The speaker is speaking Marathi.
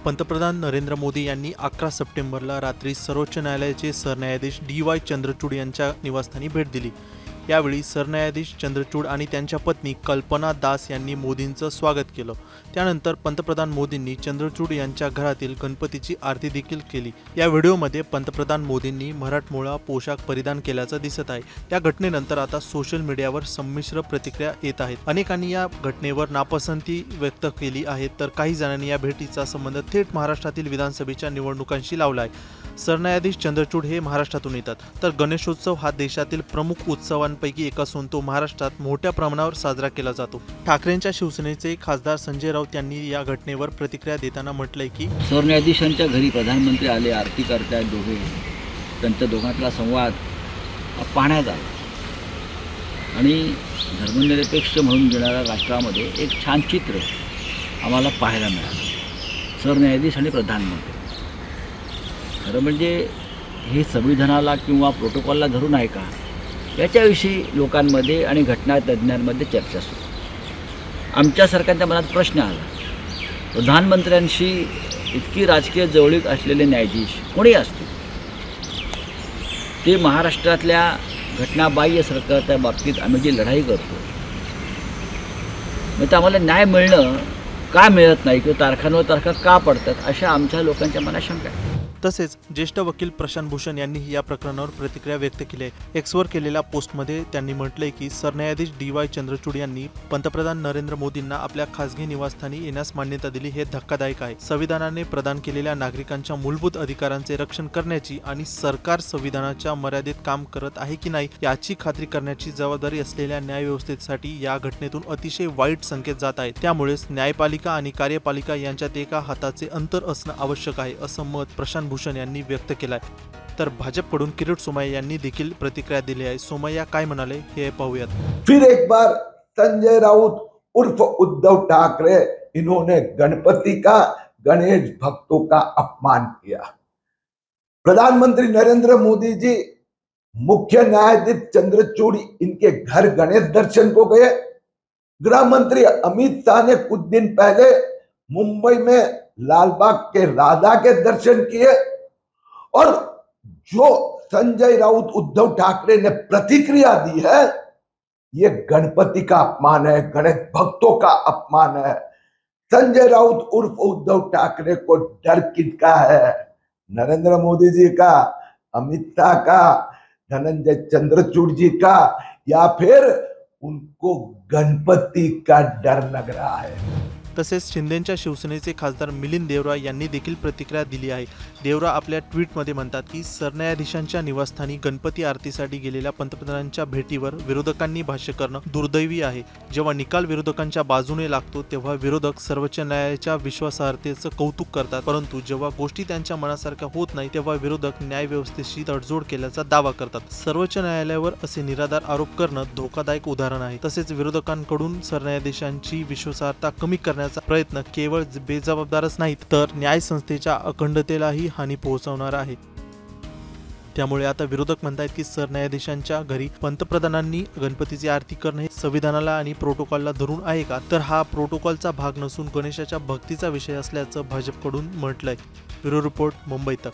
पंतप्रधान नरेंद्र मोदी यांनी 11 सप्टेंबरला रात्री सर्वोच्च न्यायालयाचे सरन्यायाधीश DY चंद्रचूड यांच्या निवासस्थानी भेट दिली। यावेळी सरन्यायाधीश चंद्रचूड आणि त्यांच्या पत्नी कल्पना दास यांनी मोदींचं स्वागत केलं। त्यानंतर पंतप्रधान मोदींनी चंद्रचूड यांच्या घरातील गणपतीची आरती देखील केली। या व्हिडिओमध्ये पंतप्रधान मोदींनी मराठमोळा पोशाख परिधान केल्याचं दिसत आहे। या घटनेनंतर आता सोशल मीडियावर संमिश्र प्रतिक्रिया येत आहेत। अनेकांनी या घटनेवर नापसंती व्यक्त केली आहे, तर काही जणांनी या भेटीचा संबंध थेट महाराष्ट्रातील विधानसभेच्या निवडणुकांशी लावला आहे। सरन्यायाधीश चंद्रचूड हे महाराष्ट्रातून येतात, तर गणेशोत्सव हा देशातील प्रमुख उत्सवांपैकी एक असून तो महाराष्ट्रात मोठ्या प्रमाणावर साजरा केला जातो। ठाकरेंच्या शिवसेनेचे खासदार संजय राऊत यांनी या घटनेवर प्रतिक्रिया देताना म्हटलंय की सरन्यायाधीशांच्या घरी प्रधानमंत्री आले, आरती करतायत दोघे, त्यांच्या दोघांतला संवाद पाहण्यात आला आणि धर्मनिरपेक्ष म्हणून घेणाऱ्या राष्ट्रामध्ये एक छान चित्र आम्हाला पाहायला मिळालं। सरन्यायाधीश आणि प्रधानमंत्री खरं म्हणजे हे संविधानाला किंवा प्रोटोकॉलला धरून आहे का, याच्याविषयी लोकांमध्ये आणि घटनातज्ञांमध्ये चर्चा सुरू। आमच्यासारख्यांच्या मनात प्रश्न आला, प्रधानमंत्र्यांशी इतकी राजकीय जवळीक असलेले न्यायाधीश कोणी असतील, ते महाराष्ट्रातल्या घटनाबाह्य सरकारच्या बाबतीत आम्ही जी लढाई करतो, मग आम्हाला न्याय मिळणं का मिळत नाही किंवा तारखांवर तारखा का पडतात, अशा आमच्या लोकांच्या मनात शंका आहे। तसेच ज्येष्ठ वकील प्रशांत भूषण यांनी या प्रकरणावर प्रतिक्रिया व्यक्त केली आहे। एक्सवर केलेल्या पोस्टमध्ये त्यांनी म्हटलंय की सरन्यायाधीश DY चंद्रचूड यांनी पंतप्रधान नरेंद्र मोदींना आपल्या खासगी निवासस्थानी येण्यास मान्यता दिली, हे धक्कादायक आहे। संविधानाने प्रदान केलेल्या नागरिकांच्या मूलभूत अधिकारांचे रक्षण करण्याची आणि सरकार संविधानाच्या मर्यादेत काम करत आहे की नाही याची खात्री करण्याची जबाबदारी असलेल्या न्यायव्यवस्थेसाठी या घटनेतून अतिशय वाईट संकेत जात आहेत। त्यामुळेच न्यायपालिका आणि कार्यपालिका यांच्यात एका हाताचे अंतर असणं आवश्यक आहे, असं मत प्रशांत भूषण यांनी व्यक्त केलंय। तर भाजपकडून किरीट सोमय्या यांनी देखील प्रतिक्रिया दिली आहे। सोमय्या काय म्हणाले हे पाहूयात। फिर एक बार संजय राउत उर्फ उद्धव ठाकरे, इन्होंने गणपति का, गणेश भक्तों का अपमान किया। प्रधानमंत्री नरेंद्र मोदी जी मुख्य न्यायाधीश चंद्रचूड़ इनके घर गणेश दर्शन को गए। गृह मंत्री अमित शाह ने कुछ दिन पहले मुंबई में लालबाग के राधा के दर्शन किए, और जो संजय राउत उद्धव ठाकरे ने प्रतिक्रिया दी है, ये गणपति का अपमान है, गणेश भक्तों का अपमान है। संजय राउत उर्फ उद्धव ठाकरे को डर किसका है? नरेंद्र मोदी जी का, अमित शाह का, धनंजय चंद्रचूड़ जी का, या फिर उनको गणपति का डर लग रहा है? तसेच शिंदेच्या शिवसेनेचे खासदार मिलिंद देवरा यांनी देखील प्रतिक्रिया दिली आहे। देवरा आपल्या ट्विटमध्ये म्हणतात की सरन्यायाधीशांच्या निवासस्थानी गणपती आरतीसाठी गेलेल्या पंतप्रधानांच्या भेटीवर विरोधकांनी भाष्य करणं दुर्दैवी आहे। जेव्हा निकाल विरोधकांच्या बाजूने लागतो तेव्हा विरोधक सर्वोच्च न्यायालयाच्या विश्वासार्हतेचं कौतुक करतात, परंतु जेव्हा गोष्टी त्यांच्या मनासारख्या होत नाही तेव्हा विरोधक न्यायव्यवस्थेशी तडजोड केल्याचा दावा करतात। सर्वोच्च न्यायालयावर असे निराधार आरोप करणं धोकादायक उदाहरण आहे। तसेच विरोधकांकडून सरन्यायाधीशांची विश्वासार्हता कमी करण्याचा प्रयत्न केवळ बेजबाबदारच नाही, तर न्यायसंस्थेच्या अखंडतेलाही हानी पोहोचवणार आहे। त्यामुळे आता विरोधक म्हणतात की सरन्यायाधीशांच्या घरी पंतप्रधानांनी गणपतीची आरती करणे हे संविधानाला आणि प्रोटोकॉलला धरून आहे का? तर हा प्रोटोकॉलचा भाग नसून गणेशाच्या भक्तीचा विषय असल्याचं भाजपकडून म्हटलंय। ब्युरो रिपोर्ट, मुंबई तक।